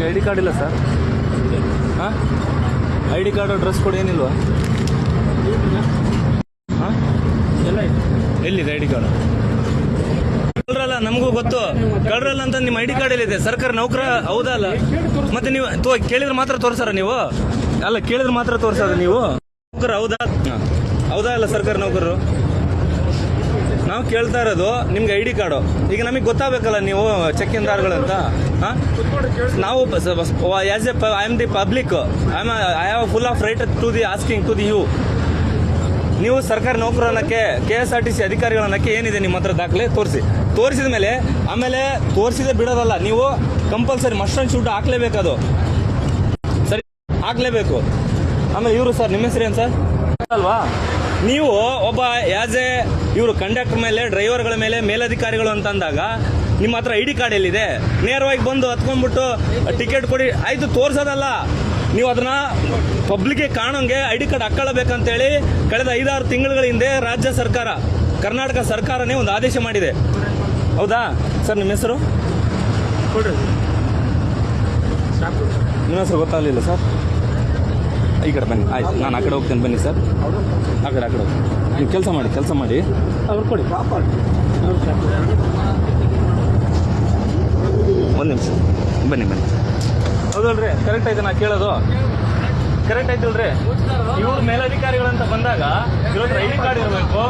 ನಿಮಗೆ I D card ಇಲ್ಲ sir? ಹಾಂ, I D card dress code ಏನಿಲ್ವಾ? ಹಾಂ, ಎಲ್ಲಿದೆ ಐ ಡಿ ಕಾರ್ಡ್? ಕಳ್ರಲ್ಲ, ನಮಗೂ ಗೊತ್ತು ಕಳ್ರಲ್ಲ ಅಂತ. ನಿಮ್ಮ ಐ ಡಿ ಕಾರ್ಡ್ ಎಲ್ಲಿದೆ? ಸರ್ಕಾರ ನೌಕರ ಹೌದಾ ಅಲ್ಲ? ಮತ್ತೆ ನೀವು ಕೇಳಿದ್ರೆ ಮಾತ್ರ ತೋರಿಸಾರ ನೀವು? ಅಲ್ಲ, ಕೇಳಿದ್ರೆ ಮಾತ್ರ ತೋರಿಸೋದು ನೀವು ನೌಕರ ಹೌದಾ? ಹೌದಾ ಅಲ್ಲ ಸರ್ಕಾರಿ ನೌಕರರು? ನಾವು ಕೇಳ್ತಾ ಇರೋದು ನಿಮ್ಗೆ ಐ ಡಿ ಕಾರ್ಡು. ಈಗ ನಮಗೆ ಗೊತ್ತಾಗಬೇಕಲ್ಲ ನೀವು ಚೆಕ್ಕಿಂದಾರ್ಗಳಂತ. ನಾವು as a I am the public, I have full of right to the asking to the you. ನೀವು ಸರ್ಕಾರಿ ನೌಕರ ಅನ್ನಕ್ಕೆ, KSRTC ಅಧಿಕಾರಿಗಳನ್ನಕ್ಕೆ ಏನಿದೆ ನಿಮ್ಮ ಹತ್ರ ದಾಖಲೆ ತೋರಿಸಿದ ಮೇಲೆ ಆಮೇಲೆ ತೋರಿಸಿದೆ ಬಿಡೋದಲ್ಲ, ನೀವು ಕಂಪಲ್ಸರಿ ಮಸ್ಟ್ ಅಂಡ್ ಶುಡ್ ಹಾಕ್ಲೇಬೇಕದು. ಸರಿ, ಹಾಕ್ಲೇಬೇಕು. ಆಮೇಲೆ ಇವರು ಸರ್, ನಿಮ್ಮ ಹೆಸರು ಏನು ಸರ್ ಅಲ್ವಾ? ನೀವು ಒಬ್ಬ ಆಸ್ ಎ ಇವರು ಕಂಡಕ್ಟರ್ ಮೇಲೆ, ಡ್ರೈವರ್ಗಳ ಮೇಲೆ ಮೇಲಧಿಕಾರಿಗಳು ಅಂತ ಅಂದಾಗ ನಿಮ್ಮ ಹತ್ರ ಐ ಡಿ ಕಾರ್ಡ್ ಎಲ್ಲಿದೆ? ನೇರವಾಗಿ ಬಂದು ಹತ್ಕೊಂಡ್ಬಿಟ್ಟು ಟಿಕೆಟ್ ಕೊಡಿ ಆಯ್ತು, ತೋರಿಸೋದಲ್ಲ. ನೀವು ಅದನ್ನ ಪಬ್ಲಿಕ್ಗೆ ಕಾಣೋಂಗೆ ಐ ಡಿ ಕಾರ್ಡ್ ಹಾಕೊಳ್ಳಬೇಕಂತೇಳಿ ಕಳೆದ 5-6 ತಿಂಗಳ ಹಿಂದೆ ರಾಜ್ಯ ಸರ್ಕಾರ, ಕರ್ನಾಟಕ ಸರ್ಕಾರನೇ ಒಂದು ಆದೇಶ ಮಾಡಿದೆ. ಹೌದಾ ಸರ್? ನಿಮ್ಮ ಹೆಸರು ನಿಮ್ಮ ಹೆಸರು ಗೊತ್ತಾಗಲಿಲ್ಲ ಸರ್? ಈ ಕಡೆ ಬನ್ನಿ, ಆಯ್ತು, ನಾನು ಆ ಕಡೆ ಹೋಗ್ತೇನೆ, ಬನ್ನಿ ಸರ್. ಆ ಕಡೆ ಹೋಗಿ ನೀವು ಕೆಲಸ ಮಾಡಿ ಅವ್ರು ಕೊಡಿ. ಒಂದು ನಿಮಿಷ ಬನ್ನಿ. ಹೌದಲ್ರಿ? ಕರೆಕ್ಟ್ ಆಯ್ತು ನಾ ಕೇಳೋದು? ಕರೆಕ್ಟ್ ಆಯ್ತಲ್ರಿ? ಇವ್ರು ಮೇಲಧಿಕಾರಿಗಳಂತ ಬಂದಾಗ ಇವ್ರ ಐ ಡಿ ಕಾರ್ಡ್ ಇರಬೇಕು.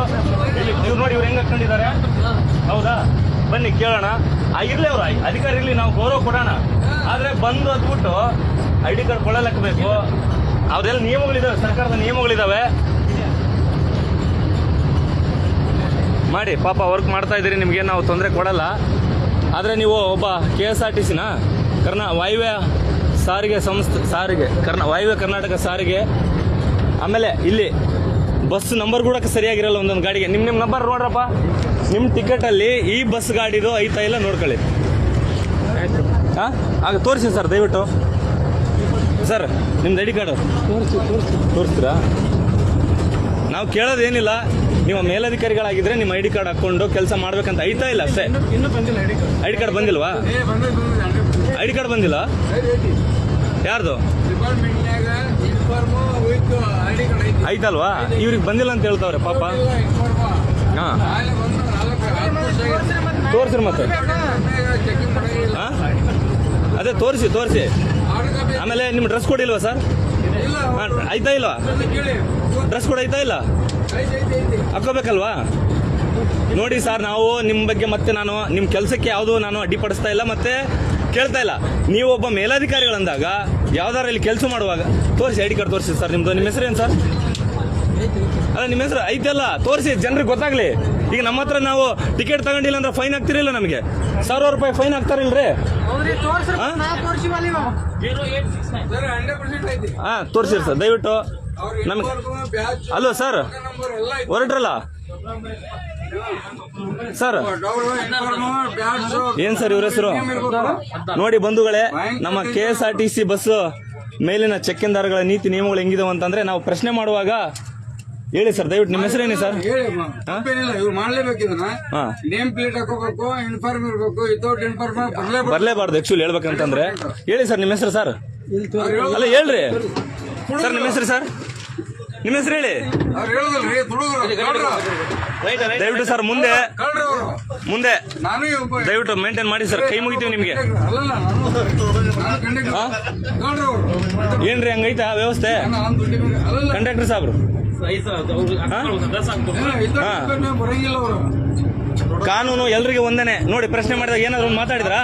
ಇವ್ರು ನೋಡಿ ಇವ್ರು ಹೆಂಗೆ ಹಾಕೊಂಡಿದ್ದಾರೆ. ಹೌದಾ? ಬನ್ನಿ ಕೇಳೋಣ. ಇರ್ಲಿ, ಅವ್ರು ಅಧಿಕಾರಿ ಇರಲಿ, ನಾವು ಗೌರವ ಕೊಡೋಣ. ಆದರೆ ಬಂದು ಹತ್ಬಿಟ್ಟು ಐ ಡಿ ಕಾರ್ಡ್ ಕೊಳ್ಳಲೇಬೇಕು. ಅದೆಲ್ಲ ನಿಯಮಗಳಿದಾವೆ, ಸರ್ಕಾರದ ನಿಯಮಗಳಿದಾವೆ. ಮಾಡಿ ಪಾಪ ವರ್ಕ್ ಮಾಡ್ತಾ ಇದ್ದೀರಿ, ನಿಮಗೆ ನಾವು ತೊಂದರೆ ಕೊಡಲ್ಲ. ಆದರೆ ನೀವು ಒಬ್ಬ KSRTCನ ವಾಯುವ್ಯ ಸಾರಿಗೆ ಸಂಸ್ಥೆ, ವಾಯುವ್ಯ ಕರ್ನಾಟಕ ಸಾರಿಗೆ, ಆಮೇಲೆ ಇಲ್ಲಿ ಬಸ್ ನಂಬರ್ ಕೂಡ ಸರಿಯಾಗಿರಲ್ಲ ಒಂದೊಂದು ಗಾಡಿಗೆ. ನಿಮ್ಮ ನಂಬರ್ ನೋಡ್ರಪ್ಪ, ನಿಮ್ಮ ಟಿಕೆಟಲ್ಲಿ ಈ ಬಸ್ ಗಾಡಿದು ಐತಾ ಇಲ್ಲ ನೋಡ್ಕೊಳ್ಳಿ. ಹಾಂ, ಆಗ ತೋರಿಸಿ ಸರ್ ದಯವಿಟ್ಟು. ಸರ್, ನಿಮ್ದು ಐ ಡಿ ಕಾರ್ಡು ತೋರಿಸ್ತೀರಾ? ನಾವು ಕೇಳೋದೇನಿಲ್ಲ, ನೀವು ಮೇಲಧಿಕಾರಿಗಳಾಗಿದ್ರೆ ನಿಮ್ಮ ಐ ಡಿ ಕಾರ್ಡ್ ಹಾಕ್ಕೊಂಡು ಕೆಲಸ ಮಾಡ್ಬೇಕಂತ ಐತಾ ಇಲ್ಲ ಅಷ್ಟೇ. ಐ ಡಿ ಕಾರ್ಡ್ ಬಂದಿಲ್ವಾ? ಐ ಡಿ ಕಾರ್ಡ್ ಬಂದಿಲ್ಲ? ಯಾರ್ದು ಐತಲ್ವಾ? ಇವ್ರಿಗೆ ಬಂದಿಲ್ಲ ಅಂತ ಹೇಳ್ತಾವ್ರೆ ಪಾಪ. ಹಾಂ, ತೋರಿಸ್ರಿ ಮತ್ತೆ. ಹಾಂ, ಅದೇ ತೋರಿಸಿ. ಆಮೇಲೆ ನಿಮ್ಮ ಡ್ರೆಸ್ ಕೋಡ್ ಇಲ್ವಾ ಸರ್? ಐತಾ ಇಲ್ವಾ? ಡ್ರೆಸ್ ಕೋಡ್ ಐತಾ ಇಲ್ಲ? ಹಾಕೋಬೇಕಲ್ವಾ? ನೋಡಿ ಸರ್, ನಾವು ನಿಮ್ಮ ಬಗ್ಗೆ ಮತ್ತೆ ನಾನು ನಿಮ್ಮ ಕೆಲಸಕ್ಕೆ ಯಾವುದು ನಾನು ಅಡ್ಡಿಪಡಿಸ್ತಾ ಇಲ್ಲ, ಮತ್ತೆ ಕೇಳ್ತಾ ಇಲ್ಲ. ನೀವು ಒಬ್ಬ ಮೇಲಧಿಕಾರಿಗಳಂದಾಗ ಯಾವ್ದಾರ ಇಲ್ಲಿ ಕೆಲಸ ಮಾಡುವಾಗ ತೋರಿಸಿ, ಐ ಡಿ ಕಾರ್ಡ್ ತೋರಿಸಿ ಸರ್. ನಿಮ್ಮ ಹೆಸರು ಏನು ಸರ್? ಅಲ್ಲ, ನಿಮ್ಮ ಹೆಸರು ಐತಲ್ಲ, ತೋರಿಸಿ, ಜನರಿಗೆ ಗೊತ್ತಾಗ್ಲಿ. ಈಗ ನಮ್ಮ ಹತ್ರ ನಾವು ಟಿಕೆಟ್ ತಗೊಂಡಿಲ್ಲ ಅಂದ್ರೆ ಫೈನ್ ಹಾಕ್ತಿರಿಲ್ಲ, ನಮಗೆ 1000 ರೂಪಾಯಿ ಫೈನ್ ಹಾಕ್ತಾರಿಲ್ರಿ? ಹಾಂ, ತೋರಿಸಿ ಸರ್ ದಯವಿಟ್ಟು ನಮಗೆ. ಅಲ್ವ ಸರ್, ಹೊರಟ್ರಲ್ಲ ಸರ್? ಏನ್ ಸರ್ ಇವ್ರ ಹೆಸರು? ನೋಡಿ ಬಂಧುಗಳೇ, ನಮ್ಮ KSRTC ಬಸ್ ಮೇಲಿನ ಚೆಕ್ಕಿಂದಾರ್ಗಳ ನೀತಿ ನಿಯಮಗಳು ಹೆಂಗಿದಾವ ಅಂತಂದ್ರೆ ನಾವು ಪ್ರಶ್ನೆ ಮಾಡುವಾಗ ಹೇಳಿ ಸರ್ ದಯವಿಟ್ಟು. ನಿಮ್ಮ ಹೆಸರೇನಿ ಸರ್? ಬರ್ಲೇಬಾರ್ದು ಆಕ್ಚುಲಿ ಹೇಳ್ಬೇಕಂತಂದ್ರೆ. ಹೇಳಿ ಸರ್ ನಿಮ್ಮ ಹೆಸರು ಸರ್? ಅಲ್ಲ ಹೇಳ್ರಿ ಸರ್, ನಿಮ್ಮ ಹೆಸರು ಸರ್? ನಿಮ್ಮ ಹೆಸರು ಹೇಳಿ ದಯವಿಟ್ಟು ಸರ್. ಮುಂದೆ ದಯವಿಟ್ಟು ಮೇಂಟೈನ್ ಮಾಡಿ ಸರ್, ಕೈ ಮುಗಿತೀವಿ ನಿಮ್ಗೆ. ಏನ್ರಿ ಹಂಗೈತಾ ವ್ಯವಸ್ಥೆ? ಕಂಡಕ್ಟರ್ ಸಾಬ್ರು ಕಾನೂನು ಎಲ್ರಿಗೆ ಒಂದೇನೆ ನೋಡಿ. ಪ್ರಶ್ನೆ ಮಾಡಿದಾಗ ಏನಾದ್ರು ಮಾತಾಡಿದ್ರಾ?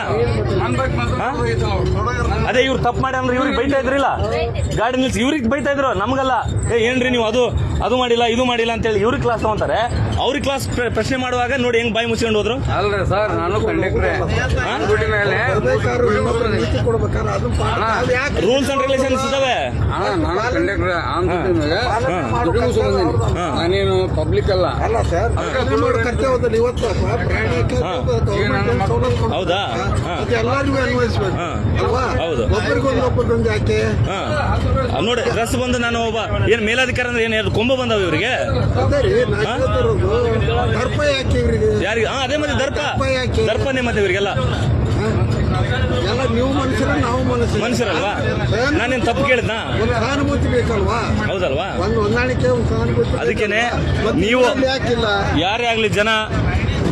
ಅದೇ ಇವ್ರು ತಪ್ಪು ಮಾಡಿ ಅಂದ್ರೆ ಇವ್ರಿಗೆ ಬೈತಾ ಇದ್ರಿಲ್ಲ, ಗಾಡಿ ನಿಲ್ಸಿ ಇವ್ರಿಗೆ ಬೈತಾ ಇದ್ರು, ನಮ್ಗಲ್ಲ. ಏನ್ರಿ ನೀವು ಅದು ಮಾಡಿಲ್ಲ ಇದು ಮಾಡಿಲ್ಲ ಅಂತ ಹೇಳಿ ಇವ್ರಿಗೆ ಕ್ಲಾಸ್ ತಗೊಂತಾರೆ. ಅವ್ರಿಗೆ ಕ್ಲಾಸ್ ಪ್ರಶ್ನೆ ಮಾಡುವಾಗ ನೋಡಿ ಹೆಂಗ್ ಬಾಯಿ ಮುಚ್ಕೊಂಡು ಹೋದ್ರು. ಅಲ್ರಿ ಸರ್, ನಾನು ರೂಲ್ಸ್ ಅಂಡ್ ರೆಗ್ಯುಲೇಷನ್ಸ್ ಇದಾವೆ. ನಾನೇನು ಪಬ್ಲಿಕ್ ಅಲ್ಲ. ಹೌದಾ? ಹೌದು ನೋಡಿ. ಡ್ರೆಸ್ ಬಂದು ನಾನು ಒಬ್ಬ ಏನ್ ಮೇಲಾಧಿಕಾರಿ ಅಂದ್ರೆ ಏನ್ ಕೊಂಬ ಬಂದವ ಇವರಿಗೆ? ಯಾರಿಗೆ? ಅದೇ ಮತ್ತೆ ದರ್ಪನೇ ಮತ್ತೆ ಇವರಿಗೆಲ್ಲ ಎಲ್ಲ ನೀವು ಮನುಷ್ಯರು ನಾವು ಮನುಷ್ಯರಲ್ವಾ ನಾನೇನು ತಪ್ಪು ಕೇಳಿದ್ನಾ? ಒಂದು ಸಹಾನುಭೂತಿ ಬೇಕಲ್ವಾ? ಹೌದಲ್ವಾ? ಒಂದು ಹೊಂದಾಣಿಕೆ, ಒಂದು ಸಹಾನುಭೂತಿ. ಅದಕ್ಕೇನೆ ನೀವು ಯಾಕಿಲ್ಲ? ಯಾರೇ ಆಗ್ಲಿ ಜನ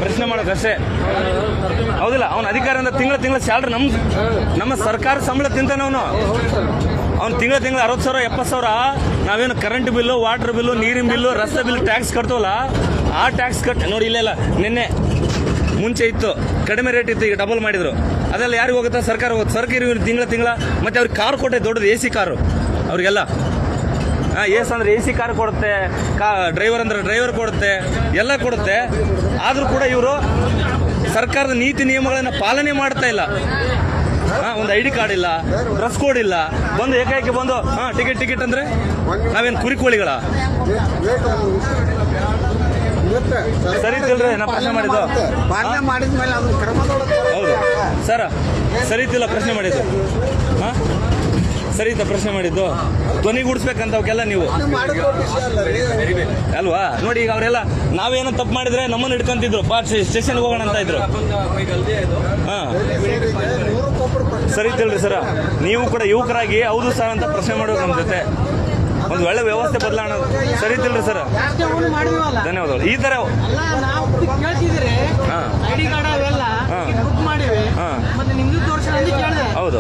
ಪ್ರಶ್ನೆ ಮಾಡೋದಷ್ಟೇ, ಹೌದಿಲ್ಲ? ಅವನ ಅಧಿಕಾರದಿಂದ ತಿಂಗಳ ಸ್ಯಾಲ್ರಿ ನಮ್ಮ ಸರ್ಕಾರ ಸಂಬಳ ತಿಂತಾನೆ ಅವನು. ಅವ್ನು ತಿಂಗಳ 60,000 70,000 ನಾವೇನು ಕರೆಂಟ್ ಬಿಲ್ಲು, ವಾಟರ್ ಬಿಲ್ಲು, ನೀರಿನ ಬಿಲ್ಲು, ರಸ್ತೆ ಬಿಲ್ ಟ್ಯಾಕ್ಸ್ ಕಟ್ತವಲ್ಲ, ಆ ಟ್ಯಾಕ್ಸ್ ನೋಡಿ ಇಲ್ಲ ನಿನ್ನೆ ಮುಂಚೆ ಇತ್ತು ಕಡಿಮೆ ರೇಟ್ ಇತ್ತು, ಈಗ ಡಬಲ್ ಮಾಡಿದ್ರು. ಅದೆಲ್ಲ ಯಾರಿಗೆ ಹೋಗುತ್ತಾ? ಸರ್ಕಾರ ಹೋಗುತ್ತೆ. ಸರ್ಕಾರ ತಿಂಗಳ ಮತ್ತೆ ಅವ್ರಿಗೆ ಕಾರ್ ಕೊಟ್ಟೆ, ದೊಡ್ಡದು AC ಕಾರು ಅವ್ರಿಗೆಲ್ಲ. ಎಸ್ ಅಂದ್ರೆ AC ಕಾರ್ ಕೊಡುತ್ತೆ, ಡ್ರೈವರ್ ಅಂದ್ರೆ ಡ್ರೈವರ್ ಕೊಡುತ್ತೆ, ಎಲ್ಲ ಕೊಡುತ್ತೆ. ಆದರೂ ಕೂಡ ಇವರು ಸರ್ಕಾರದ ನೀತಿ ನಿಯಮಗಳನ್ನ ಪಾಲನೆ ಮಾಡ್ತಾ ಇಲ್ಲ. ಒಂದು ID ಕಾರ್ಡ್ ಇಲ್ಲ, ಡ್ರೆಸ್ ಕೋಡ್ ಇಲ್ಲ, ಬಂದು ಏಕಾಏಕಿ ಬಂದು ಟಿಕೆಟ್ ಅಂದ್ರೆ ನಾವೇನು ಕುರಿಕೋಳಿಗಳ? ಸರಿ ತಿಳ್ರಿ ನಾ ಪ್ರಶ್ನೆ ಮಾಡಿದ್ದು. ಪಾಲನೆ ಮಾಡಿದ್ಮೇಲೆ ಅದು ಕ್ರಮ ಹೌದು ಸರ್, ಸರಿ ಇತ್ತಿಲ್ಲ ಪ್ರಶ್ನೆ ಮಾಡಿದ್ದು. ಸರಿ ಇತ್ತ ಪ್ರಶ್ನೆ ಮಾಡಿದ್ದು. ಧ್ವನಿಗೂಡಿಸ್ಬೇಕಂತ ಅವಕ್ಕೆಲ್ಲ ನೀವು ಅಲ್ವಾ? ನೋಡಿ ಈಗ ಅವರೆಲ್ಲ ನಾವೇನೋ ತಪ್ಪು ಮಾಡಿದ್ರೆ ನಮ್ಮನ್ನು ಹಿಡ್ಕೊಂತಿದ್ರು, ಸ್ಟೇಷನ್ಗೆ ಹೋಗೋಣ ಅಂತ ಇದ್ರು. ಸರಿ ತಿಳ್ರಿ ಸರ, ನೀವು ಕೂಡ ಯುವಕರಾಗಿ ಹೌದು ಸರ್ ಅಂತ ಪ್ರಶ್ನೆ ಮಾಡೋದು ನಮ್ಮ ಜೊತೆ. ಒಂದು ಒಳ್ಳೆ ವ್ಯವಸ್ಥೆ ಬದಲಾವಣೆ. ಸರಿ ತಿಳ್ರಿ ಸರ್, ಧನ್ಯವಾದಗಳು. ಈ ತರ ಹೌದು,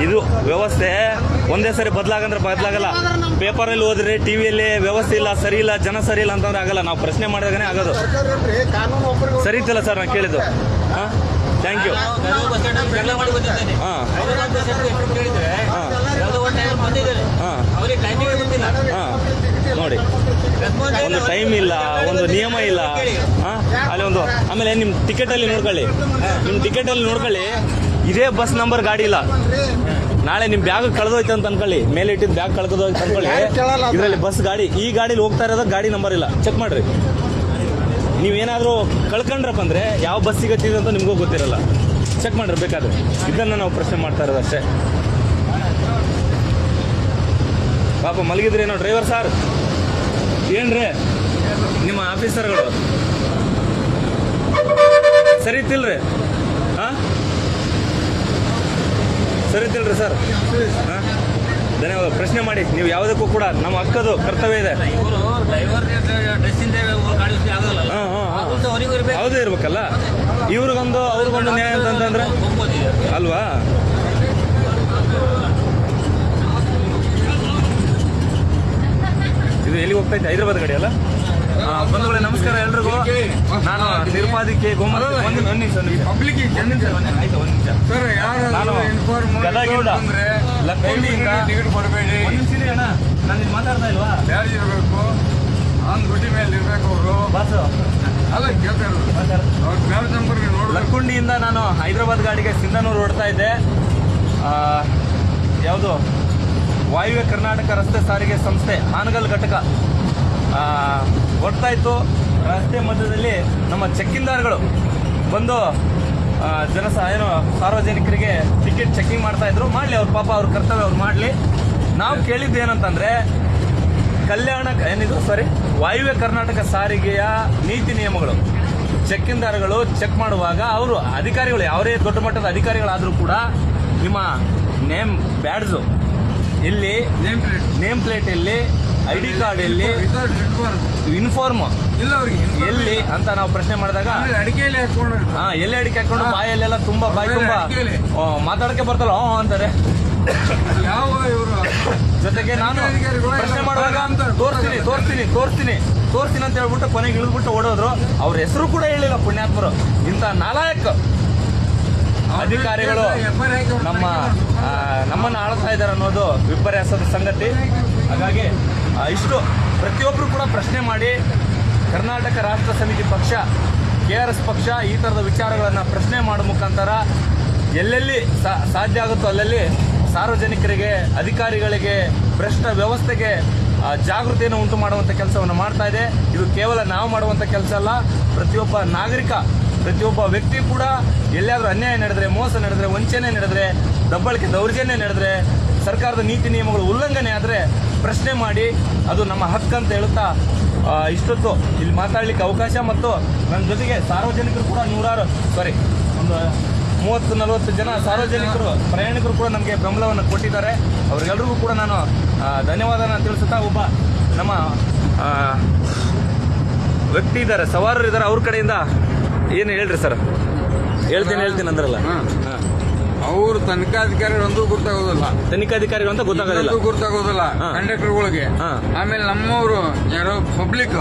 ಇದು ವ್ಯವಸ್ಥೆ ಒಂದೇ ಸರಿ ಬದಲಾಗಲ್ಲ. ಪೇಪರಲ್ಲಿ ಓದಿದ್ರೆ, ಟಿವಿಯಲ್ಲಿ ವ್ಯವಸ್ಥೆ ಇಲ್ಲ, ಸರಿ ಇಲ್ಲ, ಜನ ಸರಿ ಇಲ್ಲ ಅಂತಂದ್ರೆ ಆಗಲ್ಲ. ನಾವು ಪ್ರಶ್ನೆ ಮಾಡಿದಾಗನೇ ಆಗೋದು. ಸರಿ ಇತ್ತಲ್ಲ ಸರ್ ನಾನು ಕೇಳಿದ್ದು. Thank you. ನೋಡಿ, ಒಂದು ಟೈಮ್ ಇಲ್ಲ, ಒಂದು ನಿಯಮ ಇಲ್ಲ. ಅಲ್ಲಿ ಒಂದು ಆಮೇಲೆ ನಿಮ್ಮ ಟಿಕೆಟಲ್ಲಿ ನೋಡ್ಕೊಳ್ಳಿ, ಇದೇ ಬಸ್ ನಂಬರ್ ಗಾಡಿ ಇಲ್ಲ. ನಾಳೆ ನಿಮ್ ಬ್ಯಾಗ್ ಕಳೆದೋಯ್ತು ಅಂತ ಅನ್ಕೊಳ್ಳಿ, ಮೇಲೆ ಇಟ್ಟಿದ್ದು ಬ್ಯಾಗ್ ಕಳ್ಕೋದೋಯ್ತು ಅನ್ಕೊಳ್ಳಿ, ಇದರಲ್ಲಿ ಬಸ್ ಗಾಡಿ, ಈ ಗಾಡಿಲಿ ಹೋಗ್ತಾ ಇರೋದ ಗಾಡಿ ನಂಬರ್ ಇಲ್ಲ. ಚೆಕ್ ಮಾಡ್ರಿ. ನೀವೇನಾದ್ರೂ ಕಳ್ಕೊಂಡ್ರಪ್ಪ ಅಂದ್ರೆ ಯಾವ ಬಸ್ ಸಿಗತ್ತಿದೆ ಅಂತ ನಿಮ್ಗೂ ಗೊತ್ತಿರಲ್ಲ. ಚೆಕ್ ಮಾಡ್ರಿ ಬೇಕಾದ್ರೆ. ಇದನ್ನ ನಾವು ಪ್ರಶ್ನೆ ಮಾಡ್ತಾ ಇರೋದು ಅಷ್ಟೇ. ಪಾಪ ಮಲಗಿದ್ರೇನೋ ಡ್ರೈವರ್ ಸಾರ್, ಏನ್ರಿ ನಿಮ್ಮ ಆಫೀಸರ್ಗಳು ಸರಿ ಇತ್ತಿಲ್ರಿ? ಸರಿ ಇತ್ತಿಲ್ರಿ ಸರ್? ಧನ್ಯವಾದ. ಪ್ರಶ್ನೆ ಮಾಡಿ, ನೀವು ಯಾವುದಕ್ಕೂ ಕೂಡ ನಮ್ಮ ಹಕ್ಕದು ಕರ್ತವ್ಯ ಇದೆ. ಯಾವುದೇ ಇರ್ಬೇಕಲ್ಲ, ಇವ್ರಿಗೊಂದು ಅವ್ರಿಗೊಂದು ನ್ಯಾಯ ಅಂತಂದ್ರೆ ಅಲ್ವಾ? ಇದು ಎಲ್ಲಿ ಹೋಗ್ತಾ ಇದ್ದೆ? ಹೈದರಾಬಾದ್ ಗಡಿ ಅಲ್ಲ? ಬಂಧುಗಳೇ ನಮಸ್ಕಾರ ಎಲ್ರಿಗೂ. ನಾನು ನಿರ್ಮಾದಿಕೆ ಗೋಮಾಳ ನಾನು ಗದಗಿಂದ ಲಕ್ಕುಂಡಿಯಿಂದ ನಾನು ಮಾತಾಡ್ತಾ ಇಲ್ವಾ? ಲಕ್ಕುಂಡಿಯಿಂದ ನಾನು ಹೈದರಾಬಾದ್ ಗಾಡಿಗೆ ಸಿಂಧನೂರು ಓಡ್ತಾ ಇದ್ದೆ. ಯಾವುದು ವಾಯುವ್ಯ ಕರ್ನಾಟಕ ರಸ್ತೆ ಸಾರಿಗೆ ಸಂಸ್ಥೆ ಹಾನಗಲ್ ಘಟಕ ಓಡ್ತಾ ಇತ್ತು. ರಸ್ತೆ ಮಧ್ಯದಲ್ಲಿ ನಮ್ಮ ಚೆಕ್ಕಿಂದಾರ್ಗಳು ಬಂದು ಸಾರ್ವಜನಿಕರಿಗೆ ಟಿಕೆಟ್ ಚೆಕಿಂಗ್ ಮಾಡ್ತಾ ಇದ್ರು. ಮಾಡಲಿ, ಅವ್ರ ಪಾಪ ಅವ್ರ ಕರ್ತವ್ಯ ಅವ್ರು ಮಾಡಲಿ. ನಾವು ಕೇಳಿದ್ದೇನಂತಂದ್ರೆ ವಾಯುವ್ಯ ಕರ್ನಾಟಕ ಸಾರಿಗೆಯ ನೀತಿ ನಿಯಮಗಳು, ಚೆಕ್ಕಿಂದಾರ್ಗಳು ಚೆಕ್ ಮಾಡುವಾಗ ಅವರು ಅಧಿಕಾರಿಗಳು ಯಾವೇ ದೊಡ್ಡ ಮಟ್ಟದ ಅಧಿಕಾರಿಗಳಾದ್ರೂ ಕೂಡ ನಿಮ್ಮ ನೇಮ್ ಬ್ಯಾಡ್ಜು ಎಲ್ಲಿ, ನೇಮ್ ಪ್ಲೇಟ್ ಎಲ್ಲಿ, ID ಕಾರ್ಡ್ ಎಲ್ಲಿ, ಯೂನಿಫಾರ್ಮ್ ಎಲ್ಲಿ ಅಂತ ನಾವು ಪ್ರಶ್ನೆ ಮಾಡಿದಾಗ ಎಲ್ಲಿ ಅಡಿಕೆ ಹಾಕೊಂಡು ಬಾಯಲ್ಲೆಲ್ಲ ತುಂಬಾ ಬಾಯಿ ತುಂಬಾ ಮಾತಾಡಕ್ಕೆ ಬರ್ತಲ್ಲ ಅಂತಾರೆ. ಜೊತೆಗೆ ನಾನು ಪ್ರಶ್ನೆ ಮಾಡುವಾಗ ತೋರಿಸ್ತೀನಿ ಅಂತ ಹೇಳ್ಬಿಟ್ಟು ಕೊನೆಗೆ ಇಳಿದ್ಬಿಟ್ಟು ಓಡೋದ್ರು. ಅವ್ರ ಹೆಸರು ಕೂಡ ಹೇಳಿಲ್ಲ ಪುಣ್ಯಾತ್ಮರು. ಇಂಥ ನಾಲಾಯಕ ಅಧಿಕಾರಿಗಳು ನಮ್ಮನ್ನು ಆಳ್ತಾ ಇದ್ದಾರೆ ಅನ್ನೋದು ವಿಪರ್ಯಾಸದ ಸಂಗತಿ. ಹಾಗಾಗಿ ಇಷ್ಟು ಪ್ರತಿಯೊಬ್ಬರು ಕೂಡ ಪ್ರಶ್ನೆ ಮಾಡಿ, ಕರ್ನಾಟಕ ರಾಷ್ಟ್ರ ಸಮಿತಿ ಪಕ್ಷ, KRS ಪಕ್ಷ ಈ ಥರದ ವಿಚಾರಗಳನ್ನು ಪ್ರಶ್ನೆ ಮಾಡೋ ಮುಖಾಂತರ ಎಲ್ಲೆಲ್ಲಿ ಸಾಧ್ಯ ಆಗುತ್ತೋ ಅಲ್ಲಲ್ಲಿ ಸಾರ್ವಜನಿಕರಿಗೆ, ಅಧಿಕಾರಿಗಳಿಗೆ, ಭ್ರಷ್ಟ ವ್ಯವಸ್ಥೆಗೆ ಜಾಗೃತಿಯನ್ನು ಉಂಟು ಮಾಡುವಂಥ ಕೆಲಸವನ್ನು ಮಾಡ್ತಾ ಇದೆ. ಇದು ಕೇವಲ ನಾವು ಮಾಡುವಂಥ ಕೆಲಸ ಅಲ್ಲ. ಪ್ರತಿಯೊಬ್ಬ ನಾಗರಿಕ, ಪ್ರತಿಯೊಬ್ಬ ವ್ಯಕ್ತಿ ಕೂಡ ಎಲ್ಲಾದರೂ ಅನ್ಯಾಯ ನಡೆದರೆ, ಮೋಸ ನಡೆದರೆ, ವಂಚನೆ ನಡೆದರೆ, ದಬ್ಬಳಿಕೆ ದೌರ್ಜನ್ಯ ನಡೆದರೆ, ಸರ್ಕಾರದ ನೀತಿ ನಿಯಮಗಳು ಉಲ್ಲಂಘನೆ ಆದರೆ ಪ್ರಶ್ನೆ ಮಾಡಿ, ಅದು ನಮ್ಮ ಹಕ್ಕಂತ ಹೇಳುತ್ತಾ ಇಷ್ಟೊತ್ತು ಇಲ್ಲಿ ಮಾತಾಡಲಿಕ್ಕೆ ಅವಕಾಶ ಮತ್ತು ನನ್ನ ಜೊತೆಗೆ ಸಾರ್ವಜನಿಕರು ಕೂಡ ಒಂದು 30-40 ಜನ ಸಾರ್ವಜನಿಕರು ಪ್ರಯಾಣಿಕರು ಕೂಡ ನಮಗೆ ಬೆಂಬಲವನ್ನು ಕೊಟ್ಟಿದ್ದಾರೆ. ಅವ್ರಿಗೆಲ್ರಿಗೂ ಕೂಡ ನಾನು ಧನ್ಯವಾದನ ತಿಳಿಸುತ್ತಾ, ಒಬ್ಬ ನಮ್ಮ ವ್ಯಕ್ತಿ ಇದ್ದಾರೆ, ಸವಾರರು ಇದ್ದಾರೆ, ಅವ್ರ ಕಡೆಯಿಂದ ಏನು ಹೇಳ್ರಿ ಸರ್? ಹೇಳ್ತೀನಿ ಅಂದ್ರಲ್ಲ. ಅವ್ರು ತನಿಖಾಧಿಕಾರಿಗಳು ಒಂದು ಗೊತ್ತಾಗೋದಿಲ್ಲ, ತನಿಖಾಧಿಕಾರಿಗಳು ಅಂತ ಗೊತ್ತಾಗೋದಿಲ್ಲ, ಗೊತ್ತಾಗೋದಿಲ್ಲ ಕಂಡಕ್ಟರ್ಗಳಿಗೆ. ಆಮೇಲೆ ನಮ್ಮವರು ಯಾರೋ ಪಬ್ಲಿಕ್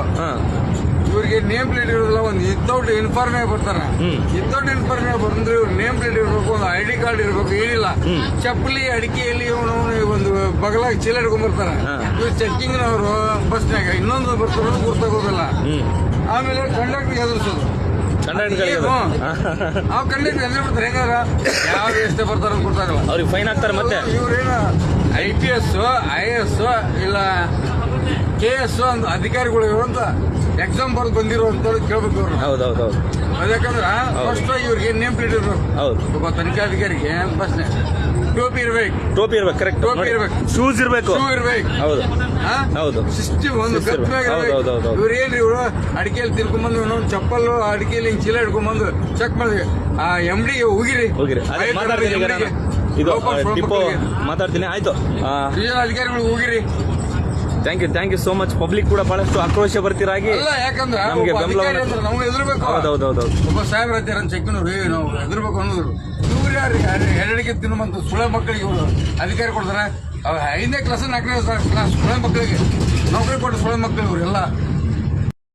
ಇವ್ರಿಗೆ ನೇಮ್ ಪ್ಲೇಟ್ ಇರೋದಿಲ್ಲ, ಒಂದು ವಿತೌಟ್ ಇನ್ಫಾರ್ಮ್ ಆಗಿ ಬರ್ತಾರೆ. ವಿತೌಟ್ ಇನ್ಫಾರ್ಮ್ ಆಗಿ ಬಂದ್ರೆ ಇವ್ರು ನೇಮ್ ಪ್ಲೇಟ್ ಇರಬೇಕು, ಒಂದು ID ಕಾರ್ಡ್ ಇರಬೇಕು, ಏನಿಲ್ಲ. ಚಪ್ಪಲಿ ಅಡಿಕೆಯಲ್ಲಿ ಒಂದು ಬಗಲಾಗ ಚೀಲ ಹಿಡ್ಕೊಂಡ್ ಬರ್ತಾರೆ. ಇವ್ರು ಚೆಕ್ಕಿಂಗ್ನವರು ಬಸ್ನಾಗ ಇನ್ನೊಂದು ಬರ್ತಾರ ಗೊತ್ತಾಗೋದಿಲ್ಲ. ಆಮೇಲೆ ಕಂಡಕ್ಟರ್ ಎದುರಿಸೋದು, ಅವ್ ಕಂಡಕ್ಟರ್ ಎದುರು ಬಿಡ್ತಾರೆ. ಹೆಂಗಾರ ಯಾವ ಎಷ್ಟೇ ಬರ್ತಾರ ಗೊತ್ತಾಗಲ್ಲ, ಅವ್ರಿಗೆ ಫೈನ್ ಹಾಕ್ತಾರೆ. ಮತ್ತೆ ಇವ್ರೇನ IPS IAS ಇಲ್ಲ KS ಅಂತ ಅಧಿಕಾರಿಗಳು ಅಂತ ಎಕ್ಸಾಮ್ ಬರ್ದು ಬಂದಿರುವಂತವ್ರು ಕೇಳ್ಬೇಕು ಅವ್ರು. ಹೌದೌದು. ಯಾಕಂದ್ರ ಫಸ್ಟ್ ಇವ್ರಿಗೆ ನೇಮ್ ಪ್ಲೇಟ್ ಇರ್ಬೇಕು. ಹೌದು. ಒಬ್ಬ ತನಿಖಾಧಿಕಾರಿಗೆ ಬಸ್ನ ಟೋಪಿ ಇರ್ಬೇಕು, ಕರೆಕ್ಟ್. ಟೋಪಿ ಇರ್ಬೇಕು, ಶೂಸ್ ಇರ್ಬೇಕು. ಹೌದು. ಹೌದು. ಸಿಸ್ಟಮ್ ಒಂದು ಇವ್ರು ಏನ್ರಿ ಇವ್ರು ಅಡಿಕೆಯಲ್ಲಿ ತಿರ್ಕೊಂಡ್ಬಂದು ಇನ್ನೊಂದು ಚಪ್ಪಲ್ ಅಡಿಕೆಯಲ್ಲಿ ಹಿಂಗ್ ಚೀಲ ಹಿಡ್ಕೊಂಡ್ಬಂದು ಚೆಕ್ ಮಾಡಿದ್ವಿ. ಆ MD ಹೋಗಿರಿ ಇದು ಡಿಪೋ ಮಾತಾಡ್ತೀನಿ. ಆಯ್ತು, ಅಧಿಕಾರಿಗಳು ಹೋಗಿರಿ. Thank you so much. Public ಕೂಡ ಬಹಳಷ್ಟು ಆಕ್ರೋಶ ಬರ್ತಿರಾಗಿ ಯಾಕಂದ್ರೆ ನಮಗೆ ಬೆಂಬಲವನ್ನು ನಮ್ಗೆ ಎದುರ್ಬೇಕು. ಹೌದೌದು. ಒಬ್ಬ ಸಾಹೇಬ್ರ ಹತ್ತಿರ ಚೆಕ್ಕಿನವ್ರು ನಾವು ಎದುರ್ಬೇಕು ಅನ್ನೋದ್ರು. ಇವ್ರು ಯಾರು ಎರಡಿಗೆ ತಿನ್ನುವಂತ ಸುಳ ಮಕ್ಕಳಿಗೆ ಇವರು ಅಧಿಕಾರಿ ಕೊಡ್ತಾರೆ. 5ನೇ ಕ್ಲಾಸ್ 4ನೇ ಕ್ಲಾಸ್ ಸುಳ ಮಕ್ಕಳಿಗೆ ನೌಕರಿ ಕೊಟ್ಟು ಸುಳ ಮಕ್ಕಳು ಇವರೆಲ್ಲ